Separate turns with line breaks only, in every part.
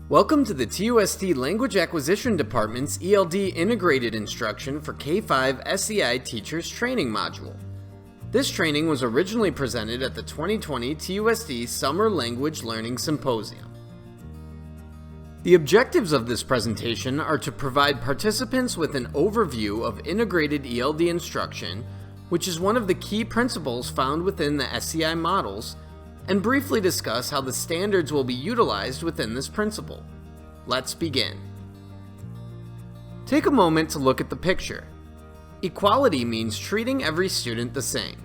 Welcome to the TUST Language Acquisition Department's ELD Integrated Instruction for K-5 SEI Teachers Training Module. This training was originally presented at the 2020 TUST Summer Language Learning Symposium. The objectives of this presentation are to provide participants with an overview of integrated ELD instruction, which is one of the key principles found within the SEI models, and briefly discuss how the standards will be utilized within this principle. Let's begin. Take a moment to look at the picture. Equality means treating every student the same.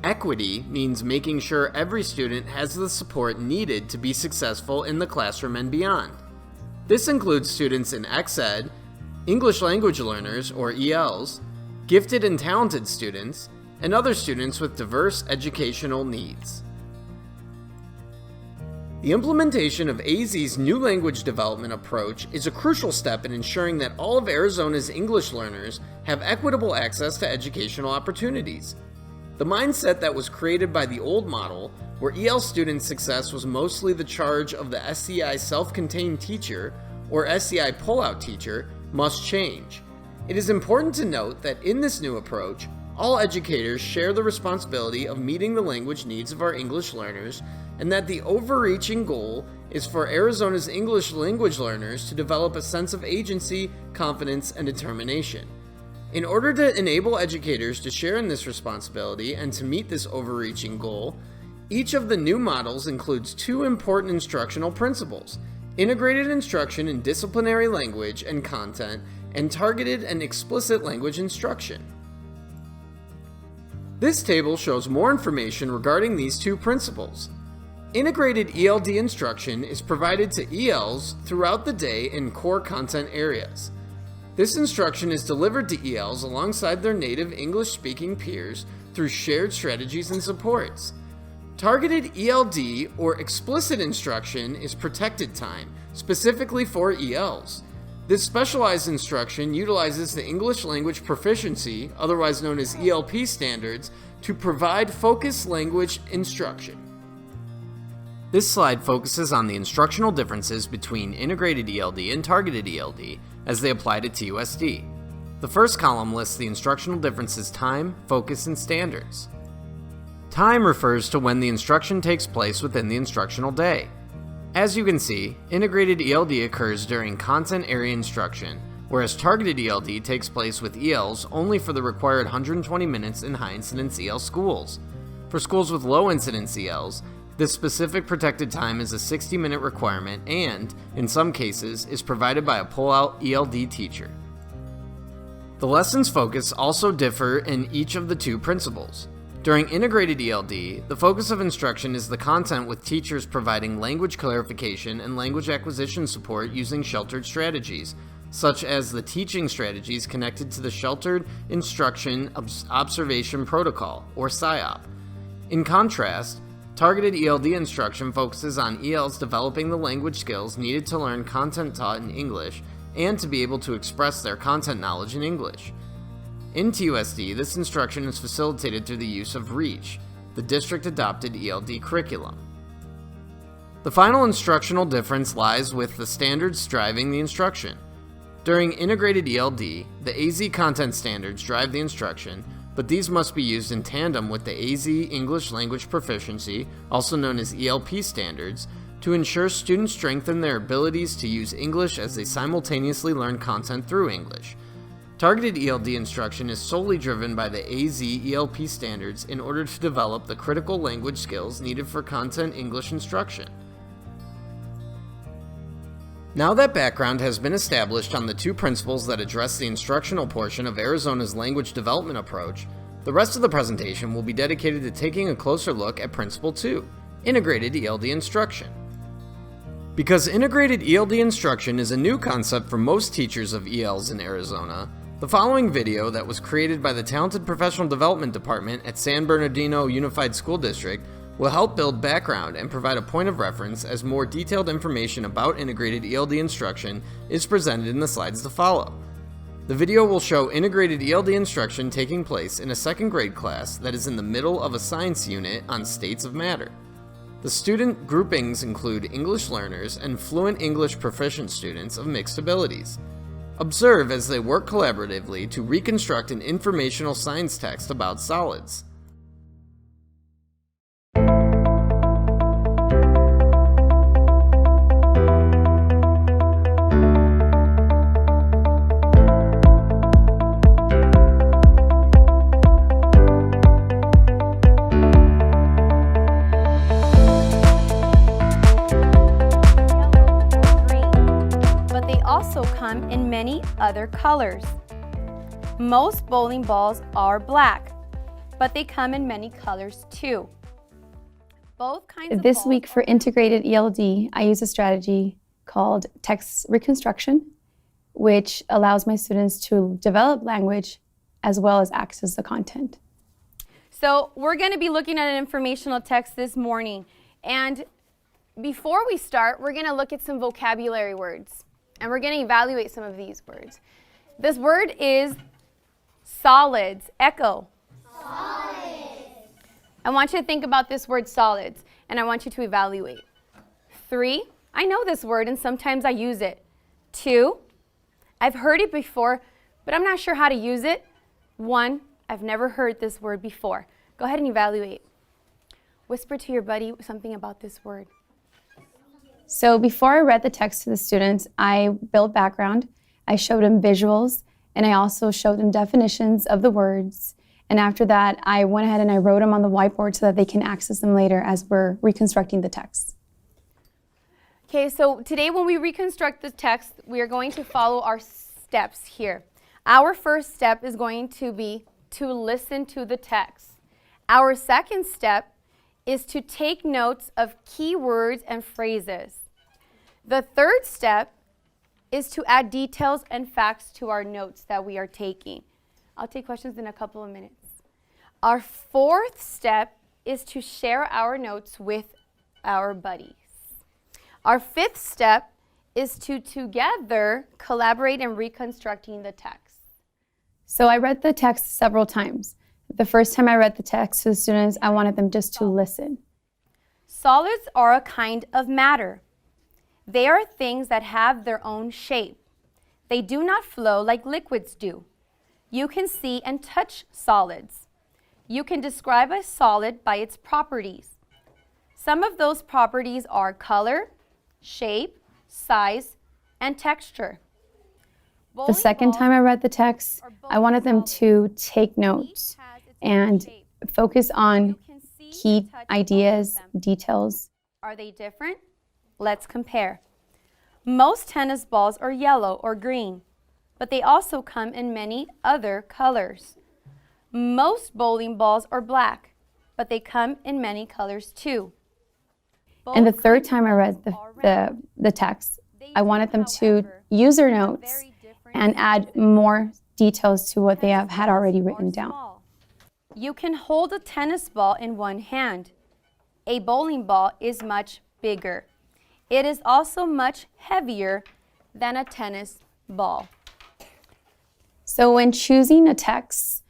Equity means making sure every student has the support needed to be successful in the classroom and beyond. This includes students in XED, English language learners or ELs, gifted and talented students, and other students with diverse educational needs. The implementation of AZ's new language development approach is a crucial step in ensuring that all of Arizona's English learners have equitable access to educational opportunities. The mindset that was created by the old model, where EL student success was mostly the charge of the SEI self-contained teacher or SEI pull-out teacher, must change. It is important to note that in this new approach, all educators share the responsibility of meeting the language needs of our English learners, and that the overreaching goal is for Arizona's English language learners to develop a sense of agency, confidence, and determination. In order to enable educators to share in this responsibility and to meet this overreaching goal, each of the new models includes two important instructional principles: integrated instruction in disciplinary language and content, and targeted and explicit language instruction. This table shows more information regarding these two principles. Integrated ELD instruction is provided to ELs throughout the day in core content areas. This instruction is delivered to ELs alongside their native English-speaking peers through shared strategies and supports. Targeted ELD or explicit instruction is protected time, specifically for ELs. This specialized instruction utilizes the English language proficiency, otherwise known as ELP standards, to provide focused language instruction. This slide focuses on the instructional differences between integrated ELD and targeted ELD as they apply to TUSD. The first column lists the instructional differences: time, focus, and standards. Time refers to when the instruction takes place within the instructional day. As you can see, integrated ELD occurs during content area instruction, whereas targeted ELD takes place with ELs only for the required 120 minutes in high-incidence EL schools. For schools with low-incidence ELs, this specific protected time is a 60-minute requirement and, in some cases, is provided by a pull-out ELD teacher. The lessons focus also differ in each of the two principles. During integrated ELD, the focus of instruction is the content, with teachers providing language clarification and language acquisition support using sheltered strategies, such as the teaching strategies connected to the Sheltered Instruction Observation Protocol, or SIOP. In contrast, targeted ELD instruction focuses on ELs developing the language skills needed to learn content taught in English and to be able to express their content knowledge in English. In TUSD, this instruction is facilitated through the use of REACH, the district-adopted ELD curriculum. The final instructional difference lies with the standards driving the instruction. During integrated ELD, the AZ content standards drive the instruction, but these must be used in tandem with the AZ English Language Proficiency, also known as ELP standards, to ensure students strengthen their abilities to use English as they simultaneously learn content through English. Targeted ELD instruction is solely driven by the AZ ELP standards in order to develop the critical language skills needed for content English instruction. Now that background has been established on the two principles that address the instructional portion of Arizona's language development approach, the rest of the presentation will be dedicated to taking a closer look at Principle 2, Integrated ELD Instruction. Because integrated ELD instruction is a new concept for most teachers of ELs in Arizona, the following video that was created by the Talented Professional Development Department at San Bernardino Unified School District will help build background and provide a point of reference as more detailed information about integrated ELD instruction is presented in the slides to follow. The video will show integrated ELD instruction taking place in a second grade class that is in the middle of a science unit on states of matter. The student groupings include English learners and fluent English proficient students of mixed abilities. Observe as they work collaboratively to reconstruct an informational science text about solids.
Also come in many other colors. Most bowling balls are black, but they come in many colors too. Both kinds of
This week for integrated ELD, I use a strategy called text reconstruction, which allows my students to develop language as well as access the content.
So we're going to be looking at an informational text this morning, and before we start, we're going to look at some vocabulary words. And we're going to evaluate some of these words. This word is solids. Echo. Solids. I want you to think about this word solids, and I want you to evaluate. 3, I know this word, and sometimes I use it. 2, I've heard it before, but I'm not sure how to use it. 1, I've never heard this word before. Go ahead and evaluate. Whisper to your buddy something about this word.
So before I read the text to the students, I built background, I showed them visuals, and I also showed them definitions of the words. And after that, I went ahead and I wrote them on the whiteboard so that they can access them later as we're reconstructing the text.
Okay, so today when we reconstruct the text, we are going to follow our steps here. Our first step is going to be to listen to the text. Our second step is to take notes of key words and phrases. The third step is to add details and facts to our notes that we are taking. I'll take questions in a couple of minutes. Our fourth step is to share our notes with our buddies. Our fifth step is to together collaborate in reconstructing the text.
So I read the text several times. The first time I read the text to the students, I wanted them just to listen.
Solids are a kind of matter. They are things that have their own shape. They do not flow like liquids do. You can see and touch solids. You can describe a solid by its properties. Some of those properties are color, shape, size, and texture.
The second time I read the text, I wanted them to take notes and focus on key ideas, details.
Are they different? Let's compare. Most tennis balls are yellow or green, but they also come in many other colors. Most bowling balls are black, but they come in many colors too.
And the third time I read the text, I wanted them to use their notes and add more details to what they have had already written down.
You can hold a tennis ball in one hand. A bowling ball is much bigger. It is also much heavier than a tennis ball.
So when choosing a text,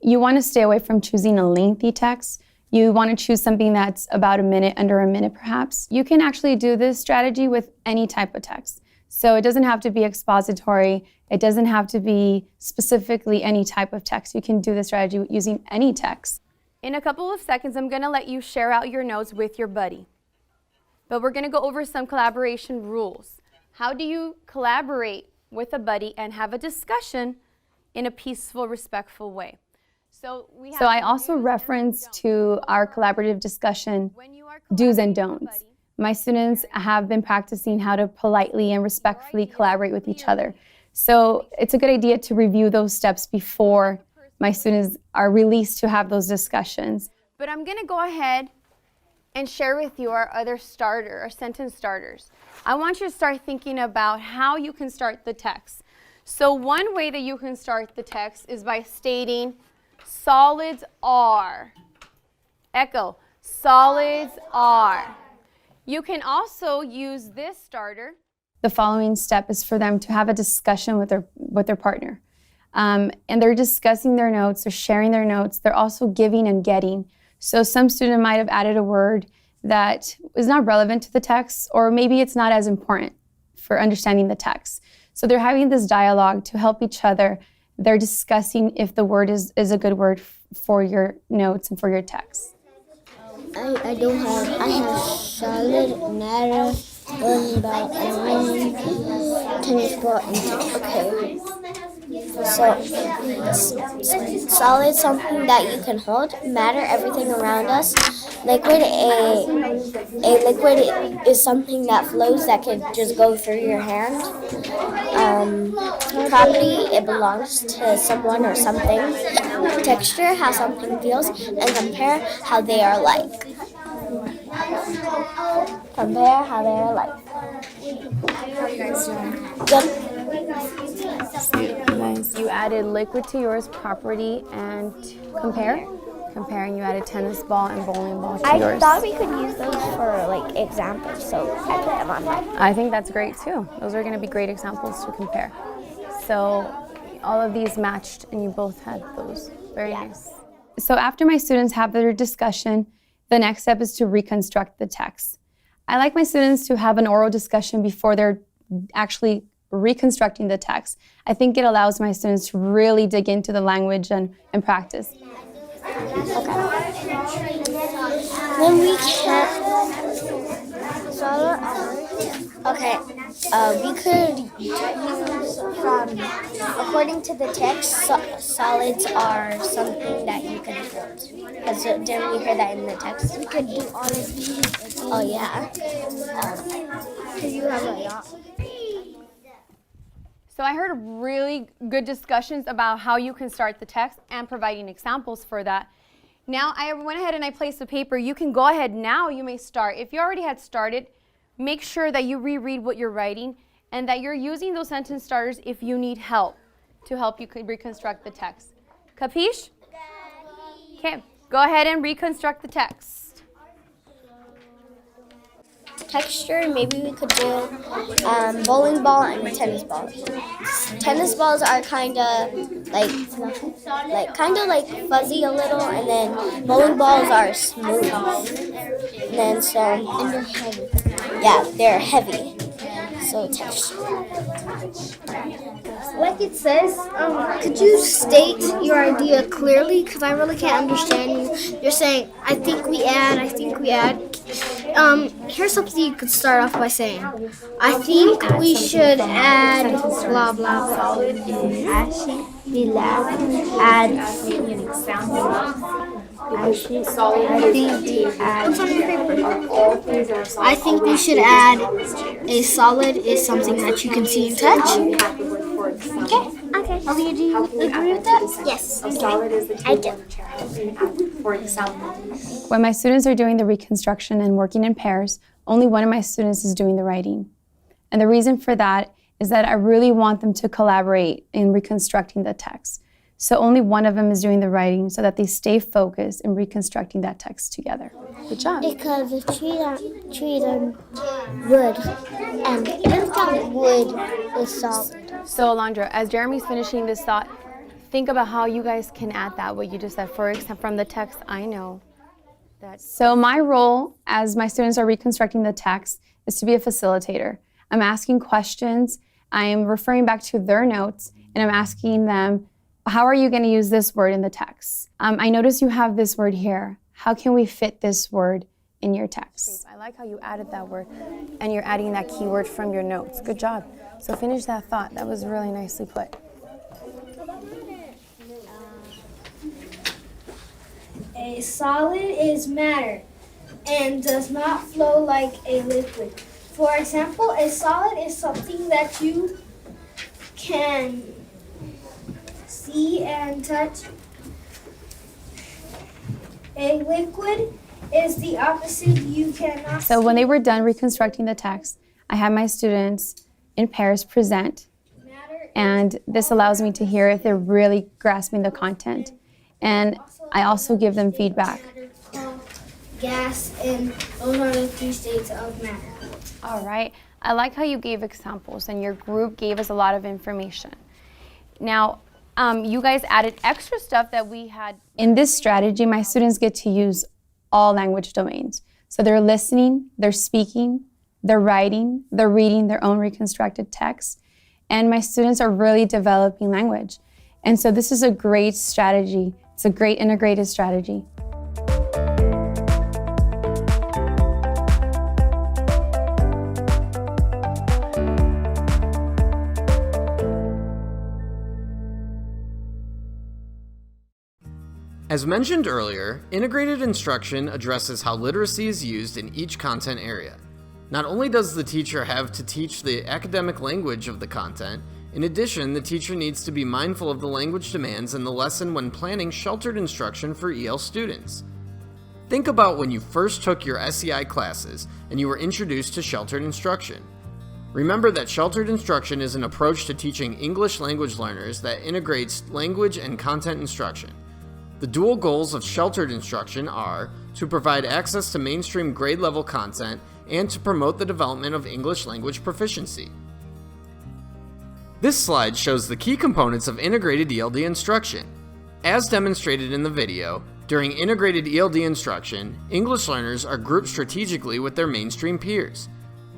you want to stay away from choosing a lengthy text. You want to choose something that's about a minute, under a minute perhaps. You can actually do this strategy with any type of text. So it doesn't have to be expository. It doesn't have to be specifically any type of text. You can do this strategy using any text.
In a couple of seconds, I'm going to let you share out your notes with your buddy. But we're going to go over some collaboration rules. How do you collaborate with a buddy and have a discussion in a peaceful, respectful way? So
I also reference to our collaborative discussion do's and don'ts. My students have been practicing how to politely and respectfully collaborate with each other. So it's a good idea to review those steps before my students are released to have those discussions.
But I'm going to go ahead and share with you our other our sentence starters. I want you to start thinking about how you can start the text. So one way that you can start the text is by stating, solids are. Echo, solids are. You can also use this starter.
The following step is for them to have a discussion with their partner. And they're discussing their notes, they're sharing their notes, they're also giving and getting. So some student might have added a word that is not relevant to the text, or maybe it's not as important for understanding the text. So they're having this dialogue to help each other. They're discussing if the word is a good word for your notes and for your text.
I have solid, matter, bowling ball, and tennis ball, and okay. So, solid, something that you can hold. Matter, everything around us. Liquid, a liquid is something that flows that could just go through your hand. Property, it belongs to someone or something. Texture, how something feels, and compare, how they are like. Compare how they are like.
How are you guys doing?
Good.
Nice. You added liquid to yours, property, and compare. Comparing, you added tennis ball and bowling ball to yours.
I thought we could use those for like examples, so I put them on mine.
I think that's great too. Those are going to be great examples to compare. So all of these matched and you both had those. Very nice. So after my students have their discussion, the next step is to reconstruct the text. I like my students to have an oral discussion before they're actually reconstructing the text. I think it allows my students to really dig into the language and practice.
Then we can. Okay. We could use according to the text, solids are something that you can hold. Because didn't we hear that in the text? We could do all of these. Oh yeah. Because you have a yacht.
So I heard really good discussions about how you can start the text and providing examples for that. Now I went ahead and I placed the paper. You can go ahead now, you may start. If you already had started, make sure that you reread what you're writing and that you're using those sentence starters if you need help to help you reconstruct the text. Capiche? Okay, go ahead and reconstruct the text.
Texture, maybe we could do bowling ball and tennis ball. Tennis balls are kind of like fuzzy a little, and then bowling balls are smooth. And then and they're heavy. Yeah, they're heavy. So texture.
Like it says, could you state your idea clearly? Because I really can't understand you. You're saying, I think we add. Here's something you could start off by saying. I think we should add blah, blah, blah. I think we should add a solid is something that you can see and touch.
Okay. Do you agree with that? Yes. I do.
When my students are doing the reconstruction and working in pairs, only one of my students is doing the writing. And the reason for that is that I really want them to collaborate in reconstructing the text. So only one of them is doing the writing so that they stay focused in reconstructing that text together. Good job.
Because the trees are wood, and even wood is solid.
So Alondra, as Jeremy's finishing this thought, think about how you guys can add that, what you just said. For example, from the text, I know that.
So my role as my students are reconstructing the text is to be a facilitator. I'm asking questions, I am referring back to their notes, and I'm asking them, how are you going to use this word in the text? I notice you have this word here. How can we fit this word in your text?
I like how you added that word, and you're adding that keyword from your notes. Good job. So finish that thought. That was really nicely put.
A solid is matter and does not flow like a liquid. For example, a solid is something that you can see and touch. A liquid is the opposite, you cannot
So when they were done reconstructing the text, I had my students in pairs present, and this allows me to hear if they're really grasping the content. And I also give them feedback.
Gas, and those are the three states of matter.
All right. I like how you gave examples, and your group gave us a lot of information. Now, you guys added extra stuff that we had.
In this strategy, my students get to use all language domains. So they're listening, they're speaking, they're writing, they're reading their own reconstructed text, and my students are really developing language. And so this is a great strategy. It's a great integrated strategy.
As mentioned earlier, integrated instruction addresses how literacy is used in each content area. Not only does the teacher have to teach the academic language of the content, in addition, the teacher needs to be mindful of the language demands in the lesson when planning sheltered instruction for EL students. Think about when you first took your SEI classes and you were introduced to sheltered instruction. Remember that sheltered instruction is an approach to teaching English language learners that integrates language and content instruction. The dual goals of sheltered instruction are to provide access to mainstream grade-level content and to promote the development of English language proficiency. This slide shows the key components of integrated ELD instruction. As demonstrated in the video, during integrated ELD instruction, English learners are grouped strategically with their mainstream peers.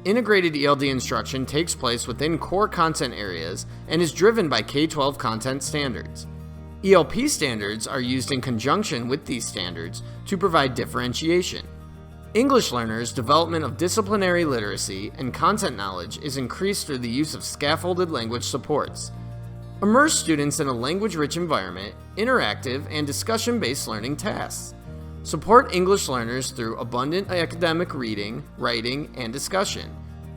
Integrated ELD instruction takes place within core content areas and is driven by K-12 content standards. ELP standards are used in conjunction with these standards to provide differentiation. English learners' development of disciplinary literacy and content knowledge is increased through the use of scaffolded language supports. Immerse students in a language-rich environment, interactive and discussion-based learning tasks. Support English learners through abundant academic reading, writing, and discussion.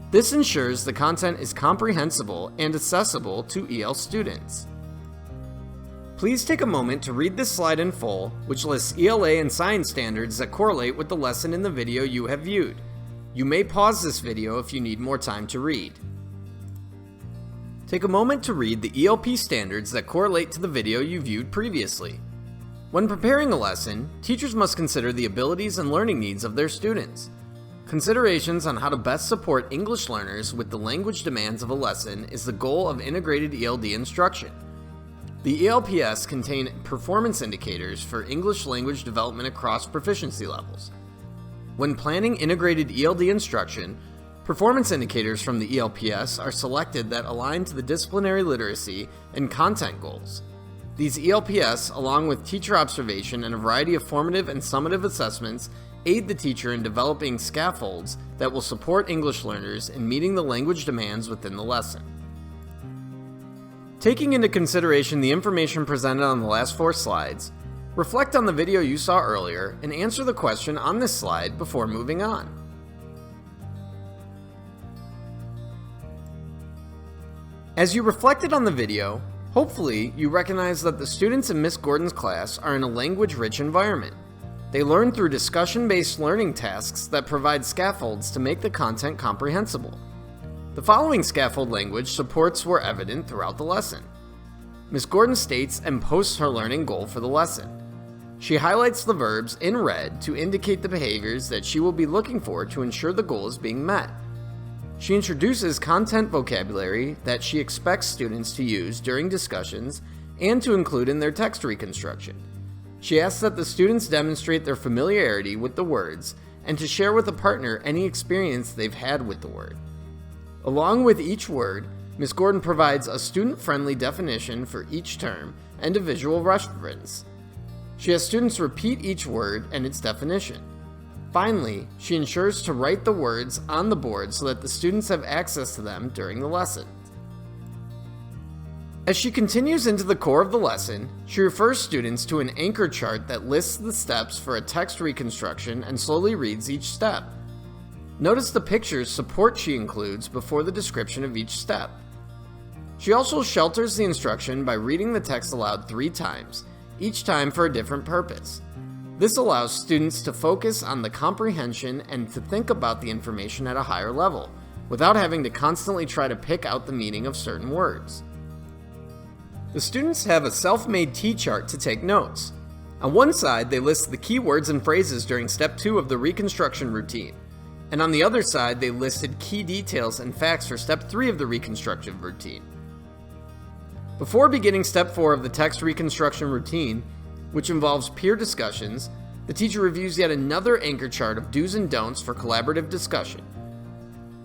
This ensures the content is comprehensible and accessible to EL students. Please take a moment to read this slide in full, which lists ELA and science standards that correlate with the lesson in the video you have viewed. You may pause this video if you need more time to read. Take a moment to read the ELP standards that correlate to the video you viewed previously. When preparing a lesson, teachers must consider the abilities and learning needs of their students. Considerations on how to best support English learners with the language demands of a lesson is the goal of integrated ELD instruction. The ELPS contain performance indicators for English language development across proficiency levels. When planning integrated ELD instruction, performance indicators from the ELPS are selected that align to the disciplinary literacy and content goals. These ELPS, along with teacher observation and a variety of formative and summative assessments, aid the teacher in developing scaffolds that will support English learners in meeting the language demands within the lesson. Taking into consideration the information presented on the last 4 slides, reflect on the video you saw earlier and answer the question on this slide before moving on. As you reflected on the video, hopefully you recognize that the students in Miss Gordon's class are in a language-rich environment. They learn through discussion-based learning tasks that provide scaffolds to make the content comprehensible. The following scaffold language supports were evident throughout the lesson. Ms. Gordon states and posts her learning goal for the lesson. She highlights the verbs in red to indicate the behaviors that she will be looking for to ensure the goal is being met. She introduces content vocabulary that she expects students to use during discussions and to include in their text reconstruction. She asks that the students demonstrate their familiarity with the words and to share with a partner any experience they've had with the word. Along with each word, Ms. Gordon provides a student-friendly definition for each term and a visual reference. She has students repeat each word and its definition. Finally, she ensures to write the words on the board so that the students have access to them during the lesson. As she continues into the core of the lesson, she refers students to an anchor chart that lists the steps for a text reconstruction and slowly reads each step. Notice the pictures support she includes before the description of each step. She also shelters the instruction by reading the text aloud 3 times, each time for a different purpose. This allows students to focus on the comprehension and to think about the information at a higher level, without having to constantly try to pick out the meaning of certain words. The students have a self-made T-chart to take notes. On one side, they list the key words and phrases during step 2 of the reconstruction routine. And on the other side, they listed key details and facts for step 3 of the reconstructive routine. Before beginning step 4 of the text reconstruction routine, which involves peer discussions, the teacher reviews yet another anchor chart of do's and don'ts for collaborative discussion.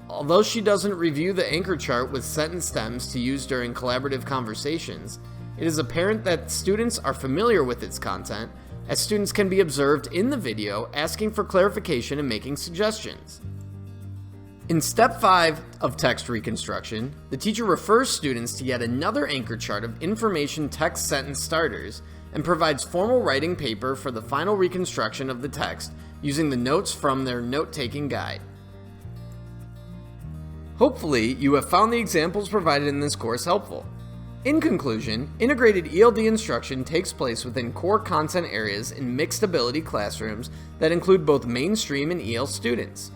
Although she doesn't review the anchor chart with sentence stems to use during collaborative conversations, it is apparent that students are familiar with its content, as students can be observed in the video asking for clarification and making suggestions. In Step 5 of text reconstruction, the teacher refers students to yet another anchor chart of information text sentence starters and provides formal writing paper for the final reconstruction of the text using the notes from their note-taking guide. Hopefully, you have found the examples provided in this course helpful. In conclusion, integrated ELD instruction takes place within core content areas in mixed ability classrooms that include both mainstream and EL students.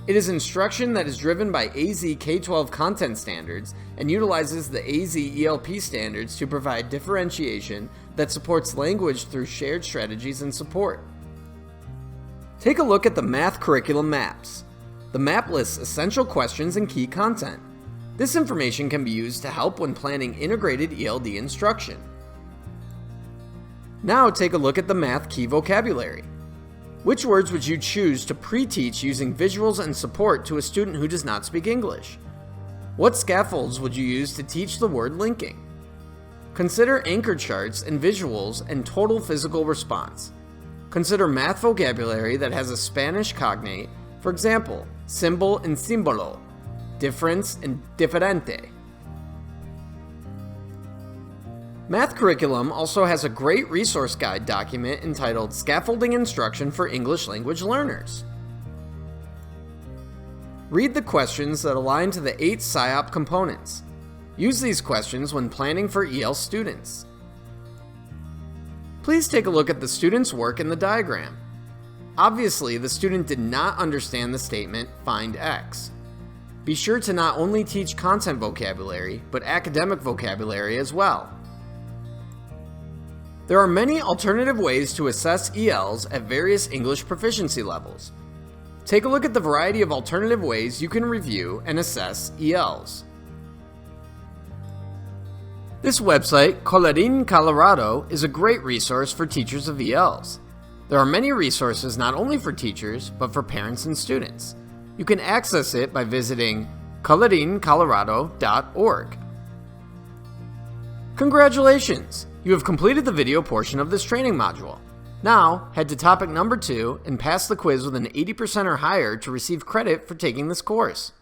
It is instruction that is driven by AZ K-12 content standards and utilizes the AZ ELP standards to provide differentiation that supports language through shared strategies and support. Take a look at the math curriculum maps. The map lists essential questions and key content. This information can be used to help when planning integrated ELD instruction. Now take a look at the math key vocabulary. Which words would you choose to pre-teach using visuals and support to a student who does not speak English? What scaffolds would you use to teach the word linking? Consider anchor charts and visuals and total physical response. Consider math vocabulary that has a Spanish cognate, for example, symbol and símbolo, difference and diferente. Math curriculum also has a great resource guide document entitled Scaffolding Instruction for English Language Learners. Read the questions that align to the 8 SIOP components. Use these questions when planning for EL students. Please take a look at the student's work in the diagram. Obviously, the student did not understand the statement, find X. Be sure to not only teach content vocabulary, but academic vocabulary as well. There are many alternative ways to assess ELs at various English proficiency levels. Take a look at the variety of alternative ways you can review and assess ELs. This website, Colorín Colorado, is a great resource for teachers of ELs. There are many resources not only for teachers, but for parents and students. You can access it by visiting colorincolorado.org. Congratulations! You have completed the video portion of this training module. Now, head to topic number 2 and pass the quiz with an 80% or higher to receive credit for taking this course.